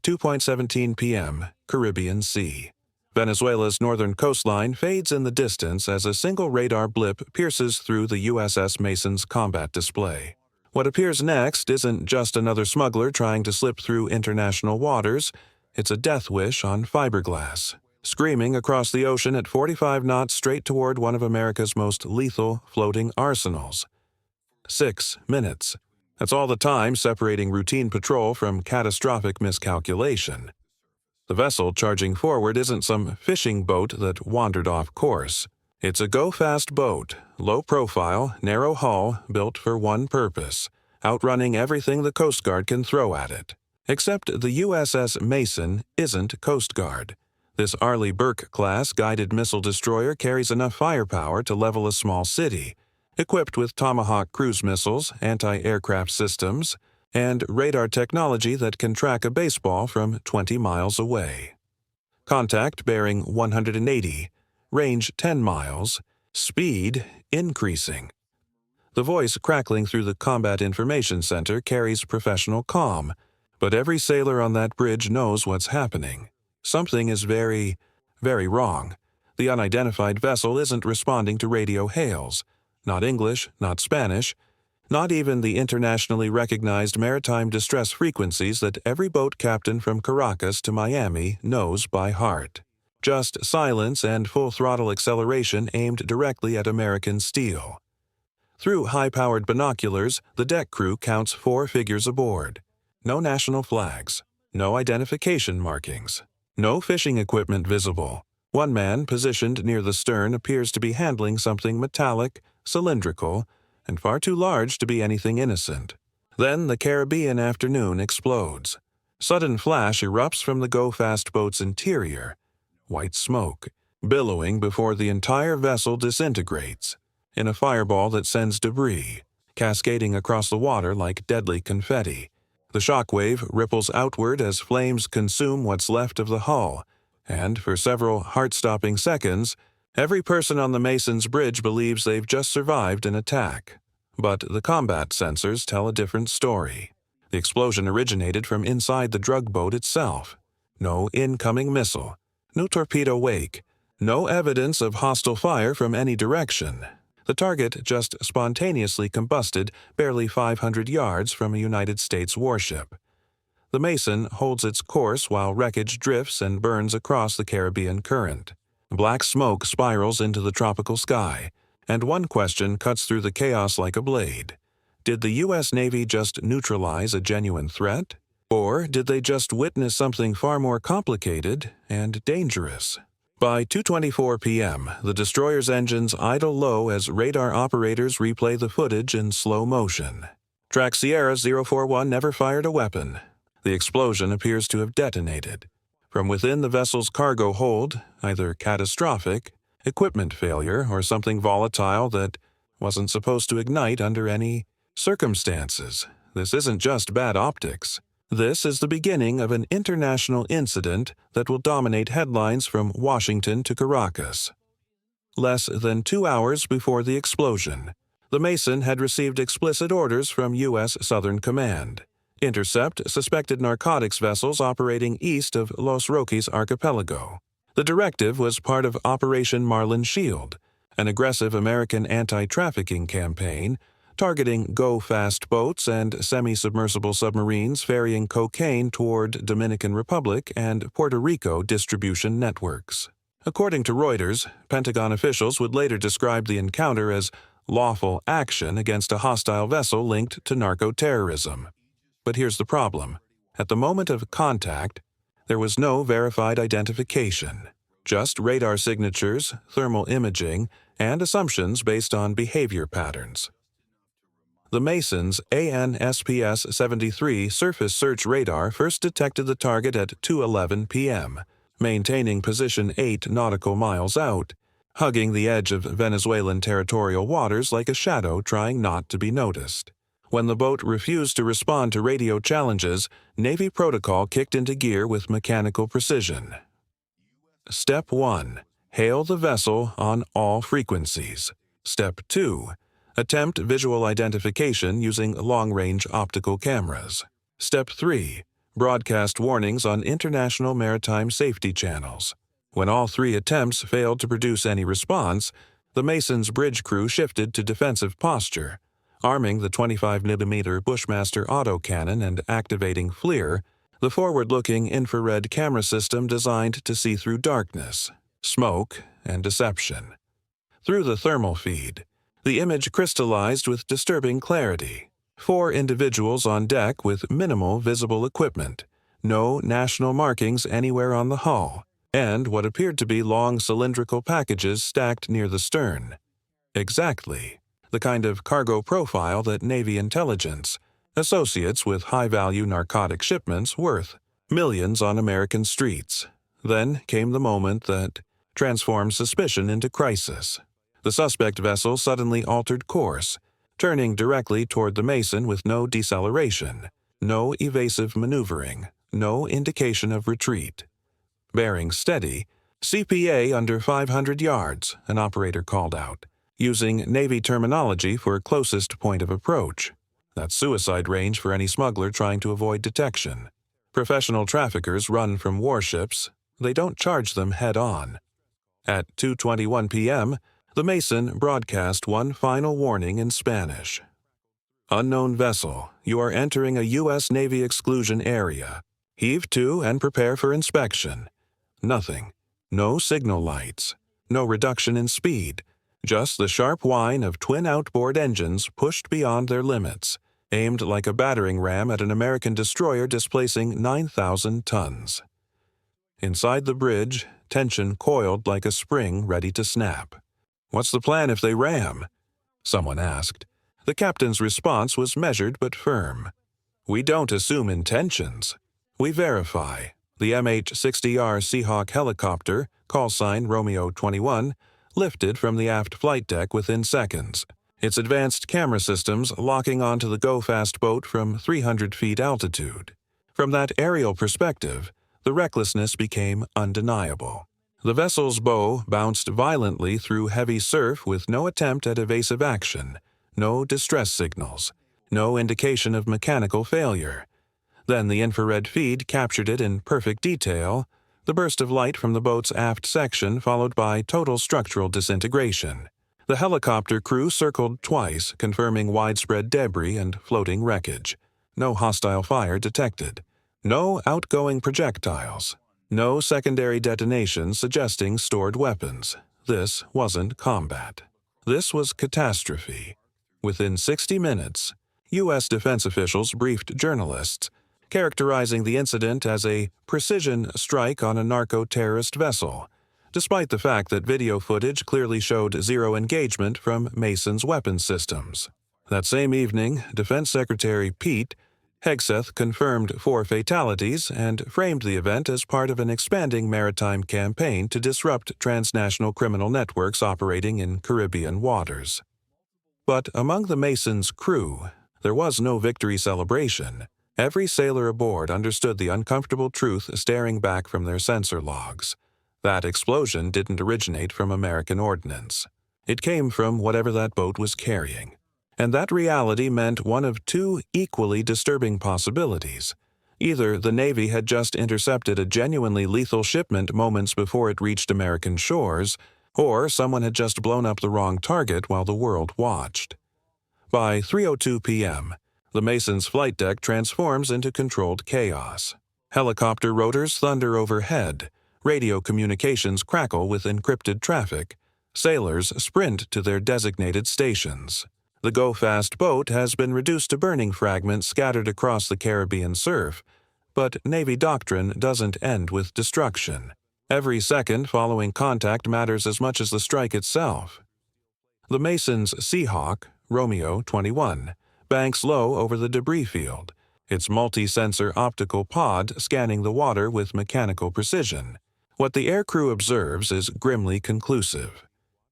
2:17 p.m., Caribbean Sea. Venezuela's northern coastline fades in the distance as a single radar blip pierces through the USS Mason's combat display. What appears next isn't just another smuggler trying to slip through international waters, it's a death wish on fiberglass, screaming across the ocean at 45 knots straight toward one of America's most lethal floating arsenals. 6 minutes. That's all the time separating routine patrol from catastrophic miscalculation. The vessel charging forward isn't some fishing boat that wandered off course. It's a go-fast boat, low profile, narrow hull, built for one purpose, outrunning everything the Coast Guard can throw at it. Except the USS Mason isn't Coast Guard. This Arleigh Burke-class guided missile destroyer carries enough firepower to level a small city, equipped with Tomahawk cruise missiles, anti-aircraft systems, and radar technology that can track a baseball from 20 miles away. Contact bearing 180, range 10 miles, speed increasing. The voice crackling through the Combat Information Center carries professional calm, but every sailor on that bridge knows what's happening. Something is very, very wrong. The unidentified vessel isn't responding to radio hails. Not English, not Spanish, not even the internationally recognized maritime distress frequencies that every boat captain from Caracas to Miami knows by heart. Just silence and full-throttle acceleration aimed directly at American steel. Through high-powered binoculars, the deck crew counts 4 figures aboard. No national flags, no identification markings, no fishing equipment visible. One man, positioned near the stern, appears to be handling something metallic, cylindrical, and far too large to be anything innocent. Then the Caribbean afternoon explodes. Sudden flash erupts from the go-fast boat's interior. White smoke, billowing before the entire vessel disintegrates, in a fireball that sends debris, cascading across the water like deadly confetti. The shockwave ripples outward as flames consume what's left of the hull, and for several heart-stopping seconds, every person on the Mason's bridge believes they've just survived an attack. But the combat sensors tell a different story. The explosion originated from inside the drug boat itself. No incoming missile, no torpedo wake, no evidence of hostile fire from any direction. The target just spontaneously combusted barely 500 yards from a United States warship. The Mason holds its course while wreckage drifts and burns across the Caribbean current. Black smoke spirals into the tropical sky, and one question cuts through the chaos like a blade. Did the U.S. Navy just neutralize a genuine threat? Or did they just witness something far more complicated and dangerous? By 2:24 p.m., the destroyer's engines idle low as radar operators replay the footage in slow motion. Track Sierra 041 never fired a weapon. The explosion appears to have detonated. From within the vessel's cargo hold, either catastrophic, equipment failure, or something volatile that wasn't supposed to ignite under any circumstances. This isn't just bad optics. This is the beginning of an international incident that will dominate headlines from Washington to Caracas. Less than 2 hours before the explosion, the Mason had received explicit orders from U.S. Southern Command. Intercept suspected narcotics vessels operating east of Los Roques Archipelago. The directive was part of Operation Marlin Shield, an aggressive American anti-trafficking campaign targeting go-fast boats and semi-submersible submarines ferrying cocaine toward Dominican Republic and Puerto Rico distribution networks. According to Reuters, Pentagon officials would later describe the encounter as lawful action against a hostile vessel linked to narco-terrorism. But here's the problem. At the moment of contact, there was no verified identification, just radar signatures, thermal imaging, and assumptions based on behavior patterns. The Mason's ANSPS-73 surface search radar first detected the target at 2:11 p.m., maintaining position 8 nautical miles out, hugging the edge of Venezuelan territorial waters like a shadow trying not to be noticed. When the boat refused to respond to radio challenges, Navy protocol kicked into gear with mechanical precision. Step 1. Hail the vessel on all frequencies. Step 2. Attempt visual identification using long-range optical cameras. Step 3. broadcast warnings on international maritime safety channels. When all three attempts failed to produce any response, the Mason's bridge crew shifted to defensive posture, arming the 25mm Bushmaster autocannon and activating FLIR, the forward-looking infrared camera system designed to see through darkness, smoke, and deception. Through the thermal feed, the image crystallized with disturbing clarity. 4 individuals on deck with minimal visible equipment, no national markings anywhere on the hull, and what appeared to be long cylindrical packages stacked near the stern. Exactly the kind of cargo profile that Navy intelligence associates with high-value narcotic shipments worth millions on American streets. Then came the moment that transformed suspicion into crisis. The suspect vessel suddenly altered course, turning directly toward the Mason with no deceleration, no evasive maneuvering, no indication of retreat. Bearing steady, CPA under 500 yards, an operator called out, using Navy terminology for closest point of approach. That's suicide range for any smuggler trying to avoid detection. Professional traffickers run from warships. They don't charge them head-on. At 2:21 p.m., the Mason broadcast one final warning in Spanish. Unknown vessel, you are entering a U.S. Navy exclusion area. Heave to and prepare for inspection. Nothing. No signal lights. No reduction in speed. Just the sharp whine of twin outboard engines pushed beyond their limits, aimed like a battering ram at an American destroyer displacing 9,000 tons. Inside the bridge, tension coiled like a spring ready to snap. "What's the plan if they ram?" someone asked. The captain's response was measured but firm. "We don't assume intentions. We verify." The MH-60R Seahawk helicopter, call sign Romeo 21, lifted from the aft flight deck within seconds, its advanced camera systems locking onto the go-fast boat from 300 feet altitude. From that aerial perspective, the recklessness became undeniable. The vessel's bow bounced violently through heavy surf with no attempt at evasive action, no distress signals, no indication of mechanical failure. Then the infrared feed captured it in perfect detail, the burst of light from the boat's aft section followed by total structural disintegration. The helicopter crew circled twice, confirming widespread debris and floating wreckage. No hostile fire detected. No outgoing projectiles. No secondary detonations suggesting stored weapons. This wasn't combat. This was catastrophe. Within 60 minutes, U.S. defense officials briefed journalists, characterizing the incident as a precision strike on a narco-terrorist vessel, despite the fact that video footage clearly showed zero engagement from Mason's weapons systems. That same evening, Defense Secretary Pete Hegseth confirmed 4 fatalities and framed the event as part of an expanding maritime campaign to disrupt transnational criminal networks operating in Caribbean waters. But among the Mason's crew, there was no victory celebration. Every sailor aboard understood the uncomfortable truth staring back from their sensor logs. That explosion didn't originate from American ordnance. It came from whatever that boat was carrying. And that reality meant one of 2 equally disturbing possibilities. Either the Navy had just intercepted a genuinely lethal shipment moments before it reached American shores, or someone had just blown up the wrong target while the world watched. By 3:02 p.m., the Mason's flight deck transforms into controlled chaos. Helicopter rotors thunder overhead, radio communications crackle with encrypted traffic, sailors sprint to their designated stations. The go-fast boat has been reduced to burning fragments scattered across the Caribbean surf, but Navy doctrine doesn't end with destruction. Every second following contact matters as much as the strike itself. The Mason's Seahawk, Romeo 21, banks low over the debris field, its multi-sensor optical pod scanning the water with mechanical precision. What the aircrew observes is grimly conclusive.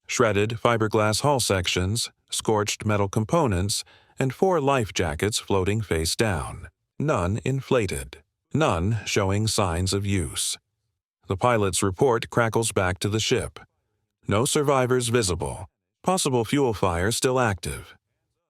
Shredded fiberglass hull sections, scorched metal components, and 4 life jackets floating face down. None inflated. None showing signs of use. The pilot's report crackles back to the ship. No survivors visible. Possible fuel fire still active.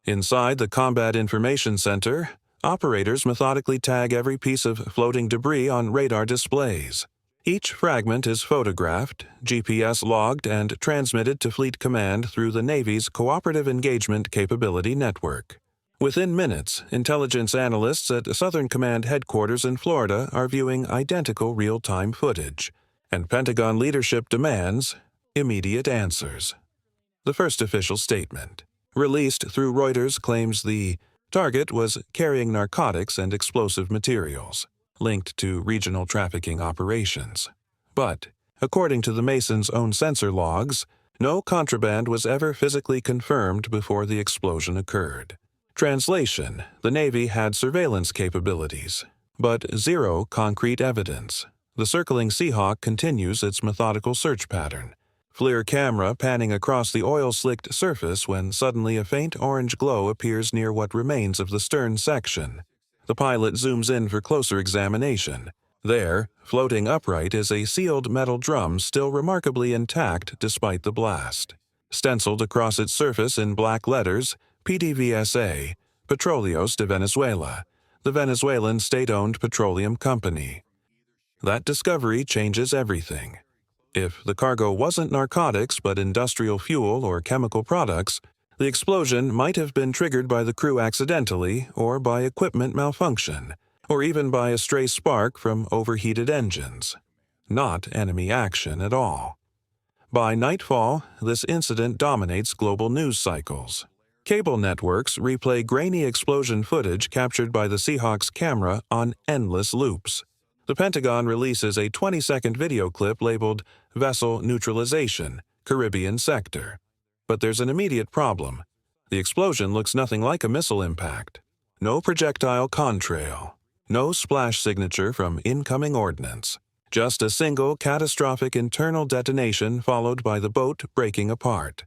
Inside the Combat Information Center, Operators methodically tag every piece of floating debris on radar displays. Each fragment is photographed, GPS logged, and transmitted to Fleet Command through the Navy's Cooperative Engagement Capability Network. Within minutes, intelligence analysts at Southern Command headquarters in Florida are viewing identical real-time footage, and Pentagon leadership demands immediate answers. The first official statement, released through Reuters, claims the target was carrying narcotics and explosive materials, linked to regional trafficking operations. But, according to the Mason's own sensor logs, no contraband was ever physically confirmed before the explosion occurred. Translation: the Navy had surveillance capabilities, but zero concrete evidence. The circling Seahawk continues its methodical search pattern. FLIR camera panning across the oil-slicked surface when suddenly a faint orange glow appears near what remains of the stern section. The pilot zooms in for closer examination. There, floating upright, is a sealed metal drum still remarkably intact despite the blast. Stenciled across its surface in black letters, PDVSA, Petróleos de Venezuela, the Venezuelan state-owned petroleum company. That discovery changes everything. If the cargo wasn't narcotics but industrial fuel or chemical products, the explosion might have been triggered by the crew accidentally, or by equipment malfunction, or even by a stray spark from overheated engines. Not enemy action at all. By nightfall, this incident dominates global news cycles. Cable networks replay grainy explosion footage captured by the Seahawk's camera on endless loops. The Pentagon releases a 20-second video clip labeled Vessel Neutralization, Caribbean Sector. But there's an immediate problem. The explosion looks nothing like a missile impact. No projectile contrail. No splash signature from incoming ordnance. Just a single catastrophic internal detonation followed by the boat breaking apart.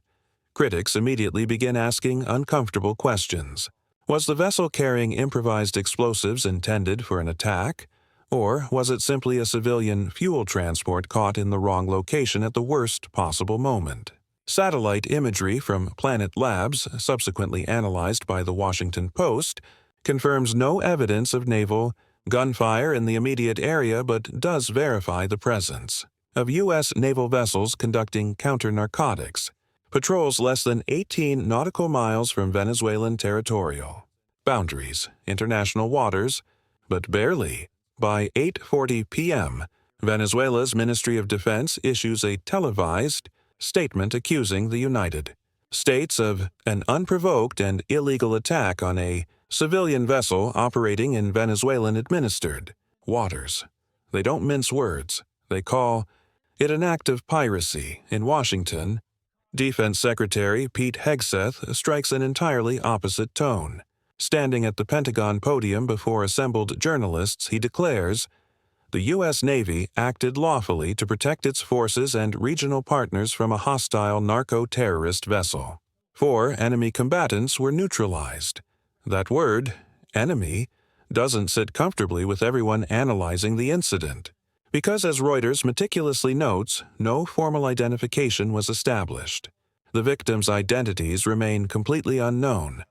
Critics immediately begin asking uncomfortable questions. Was the vessel carrying improvised explosives intended for an attack? Or was it simply a civilian fuel transport caught in the wrong location at the worst possible moment? Satellite imagery from Planet Labs, subsequently analyzed by the Washington Post, confirms no evidence of naval gunfire in the immediate area but does verify the presence of U.S. naval vessels conducting counter-narcotics, patrols less than 18 nautical miles from Venezuelan territorial boundaries, international waters, but barely. By 8:40 p.m., Venezuela's Ministry of Defense issues a televised statement accusing the United States of an unprovoked and illegal attack on a civilian vessel operating in Venezuelan-administered waters. They don't mince words. They call it an act of piracy. In Washington, Defense Secretary Pete Hegseth strikes an entirely opposite tone. Standing at the Pentagon podium before assembled journalists, he declares, "The U.S. Navy acted lawfully to protect its forces and regional partners from a hostile narco-terrorist vessel. 4 enemy combatants were neutralized." That word, enemy, doesn't sit comfortably with everyone analyzing the incident, because as Reuters meticulously notes, no formal identification was established. The victims' identities remain completely unknown.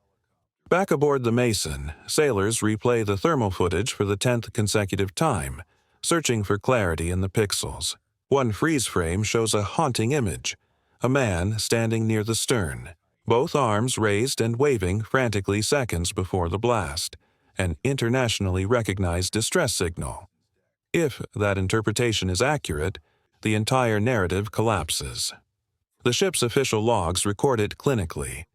Back aboard the Mason, sailors replay the thermal footage for the 10th consecutive time, searching for clarity in the pixels. One freeze frame shows a haunting image: a man standing near the stern, both arms raised and waving frantically seconds before the blast, an internationally recognized distress signal. If that interpretation is accurate, the entire narrative collapses. The ship's official logs record it clinically.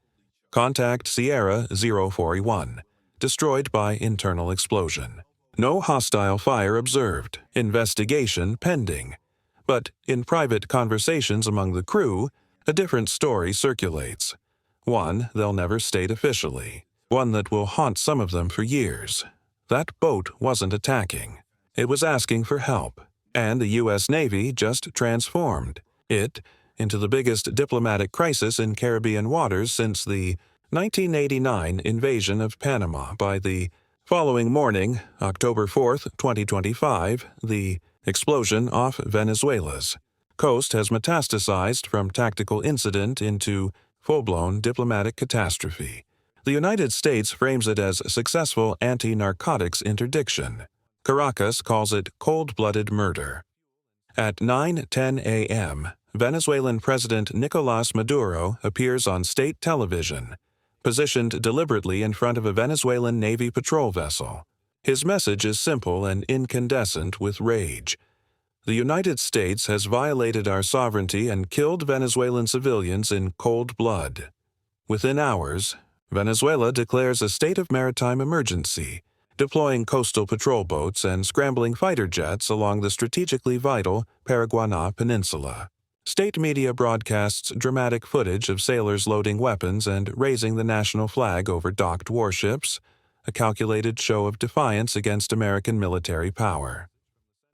Contact Sierra 041, destroyed by internal explosion. No hostile fire observed, investigation pending. But in private conversations among the crew, a different story circulates. One they'll never state officially, one that will haunt some of them for years. That boat wasn't attacking. It was asking for help, and the U.S. Navy just transformed it into the biggest diplomatic crisis in Caribbean waters since the 1989 invasion of Panama. By the following morning, October 4, 2025, the explosion off Venezuela's coast has metastasized from tactical incident into full-blown diplomatic catastrophe. The United States frames it as successful anti-narcotics interdiction. Caracas calls it cold-blooded murder. At 9:10 a.m., Venezuelan President Nicolás Maduro appears on state television, positioned deliberately in front of a Venezuelan Navy patrol vessel. His message is simple and incandescent with rage. The United States has violated our sovereignty and killed Venezuelan civilians in cold blood. Within hours, Venezuela declares a state of maritime emergency, deploying coastal patrol boats and scrambling fighter jets along the strategically vital Paraguaná Peninsula. State media broadcasts dramatic footage of sailors loading weapons and raising the national flag over docked warships, a calculated show of defiance against American military power.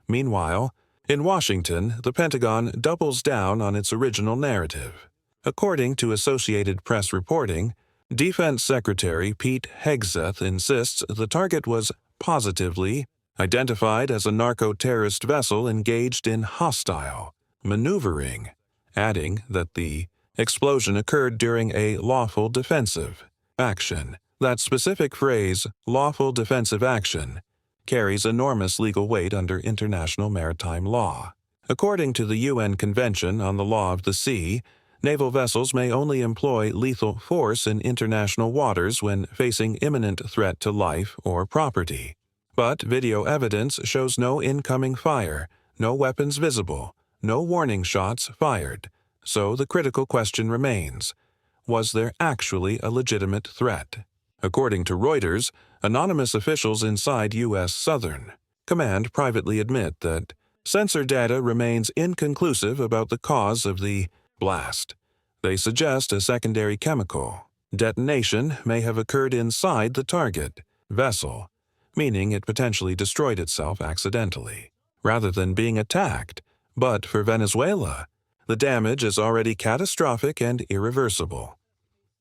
Meanwhile, in Washington, the Pentagon doubles down on its original narrative. According to Associated Press reporting, Defense Secretary Pete Hegseth insists the target was positively identified as a narco-terrorist vessel engaged in hostile maneuvering, adding that the explosion occurred during a lawful defensive action. That specific phrase, lawful defensive action, carries enormous legal weight under international maritime law. According to the UN Convention on the Law of the Sea, naval vessels may only employ lethal force in international waters when facing imminent threat to life or property. But video evidence shows no incoming fire, no weapons visible, no warning shots fired. So the critical question remains, was there actually a legitimate threat? According to Reuters, anonymous officials inside U.S. Southern Command privately admit that sensor data remains inconclusive about the cause of the blast. They suggest a secondary chemical detonation may have occurred inside the target vessel, meaning it potentially destroyed itself accidentally, rather than being attacked. But for Venezuela, the damage is already catastrophic and irreversible.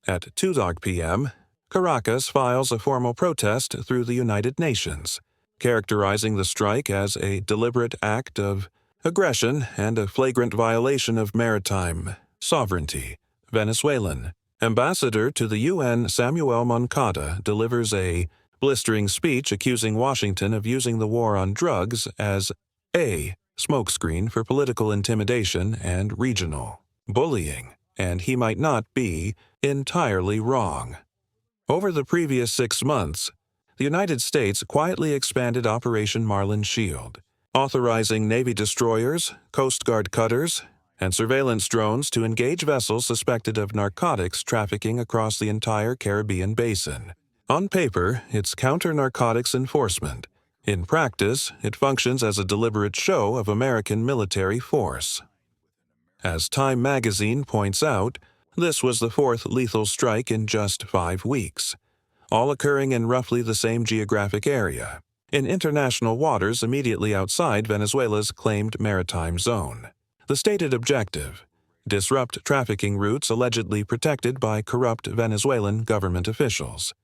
At 2 p.m., Caracas files a formal protest through the United Nations, characterizing the strike as a deliberate act of aggression and a flagrant violation of maritime sovereignty. Venezuelan ambassador to the UN Samuel Moncada delivers a blistering speech accusing Washington of using the war on drugs as a smokescreen for political intimidation and regional bullying, and he might not be entirely wrong. Over the previous 6 months, the United States quietly expanded Operation Marlin Shield, authorizing Navy destroyers, Coast Guard cutters, and surveillance drones to engage vessels suspected of narcotics trafficking across the entire Caribbean basin. On paper, it's counter-narcotics enforcement. In practice, it functions as a deliberate show of American military force. As Time magazine points out, this was the 4th lethal strike in just 5 weeks, all occurring in roughly the same geographic area, in international waters immediately outside Venezuela's claimed maritime zone. The stated objective: disrupt trafficking routes allegedly protected by corrupt Venezuelan government officials.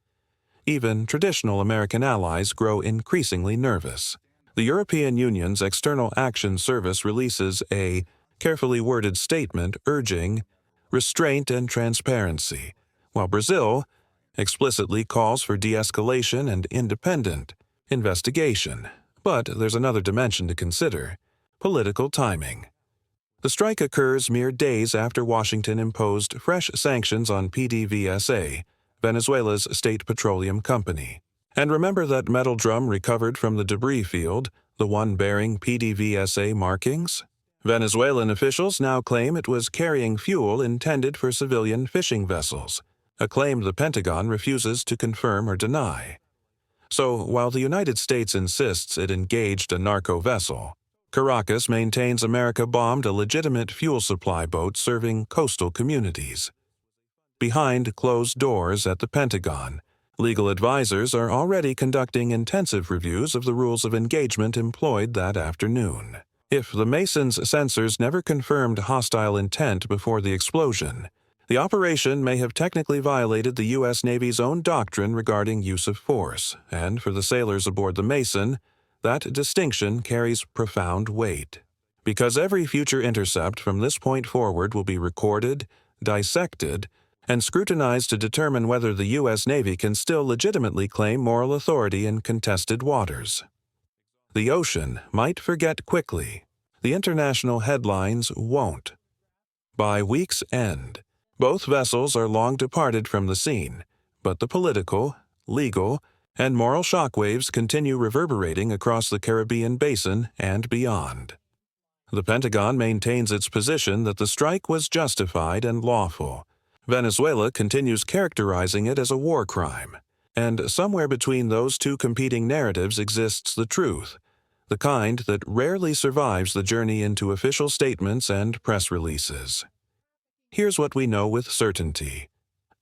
Even traditional American allies grow increasingly nervous. The European Union's External Action Service releases a carefully worded statement urging restraint and transparency, while Brazil explicitly calls for de-escalation and independent investigation. But there's another dimension to consider: political timing. The strike occurs mere days after Washington imposed fresh sanctions on PDVSA, Venezuela's state petroleum company. And remember that metal drum recovered from the debris field, the one bearing PDVSA markings? Venezuelan officials now claim it was carrying fuel intended for civilian fishing vessels, a claim the Pentagon refuses to confirm or deny. So, while the United States insists it engaged a narco vessel, Caracas maintains America bombed a legitimate fuel supply boat serving coastal communities. Behind closed doors at the Pentagon, legal advisors are already conducting intensive reviews of the rules of engagement employed that afternoon. If the Masons' sensors never confirmed hostile intent before the explosion, the operation may have technically violated the U.S. Navy's own doctrine regarding use of force, and for the sailors aboard the Mason, that distinction carries profound weight. Because every future intercept from this point forward will be recorded, dissected, and scrutinized to determine whether the U.S. Navy can still legitimately claim moral authority in contested waters. The ocean might forget quickly. The international headlines won't. By week's end, both vessels are long departed from the scene, but the political, legal, and moral shockwaves continue reverberating across the Caribbean basin and beyond. The Pentagon maintains its position that the strike was justified and lawful. Venezuela continues characterizing it as a war crime. And somewhere between those two competing narratives exists the truth, the kind that rarely survives the journey into official statements and press releases. Here's what we know with certainty.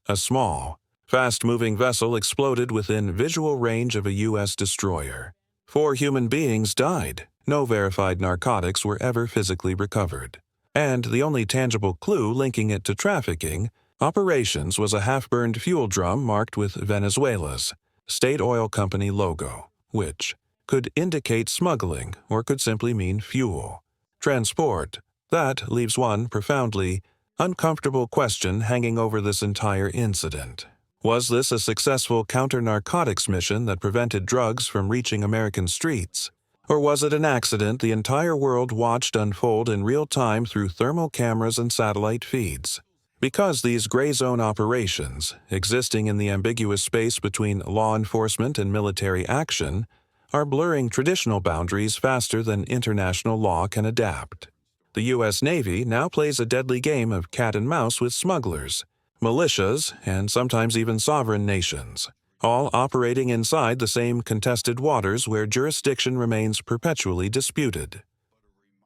A small, fast-moving vessel exploded within visual range of a U.S. destroyer. 4 human beings died. No verified narcotics were ever physically recovered. And the only tangible clue linking it to trafficking operations was a half-burned fuel drum marked with Venezuela's state oil company logo, which could indicate smuggling or could simply mean fuel. Transport. That leaves one profoundly uncomfortable question hanging over this entire incident. Was this a successful counter-narcotics mission that prevented drugs from reaching American streets? Or was it an accident the entire world watched unfold in real time through thermal cameras and satellite feeds? Because these gray zone operations, existing in the ambiguous space between law enforcement and military action, are blurring traditional boundaries faster than international law can adapt. The U.S. Navy now plays a deadly game of cat and mouse with smugglers, militias, and sometimes even sovereign nations, all operating inside the same contested waters where jurisdiction remains perpetually disputed.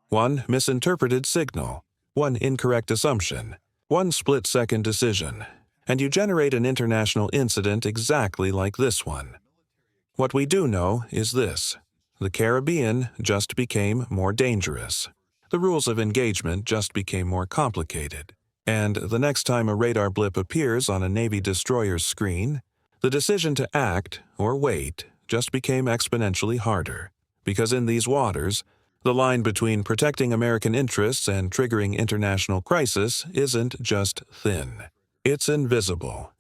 One misinterpreted signal, one incorrect assumption, one split-second decision, and you generate an international incident exactly like this one. What we do know is this: the Caribbean just became more dangerous. The rules of engagement just became more complicated. And the next time a radar blip appears on a Navy destroyer's screen, the decision to act or wait just became exponentially harder. Because in these waters, the line between protecting American interests and triggering international crisis isn't just thin. It's invisible.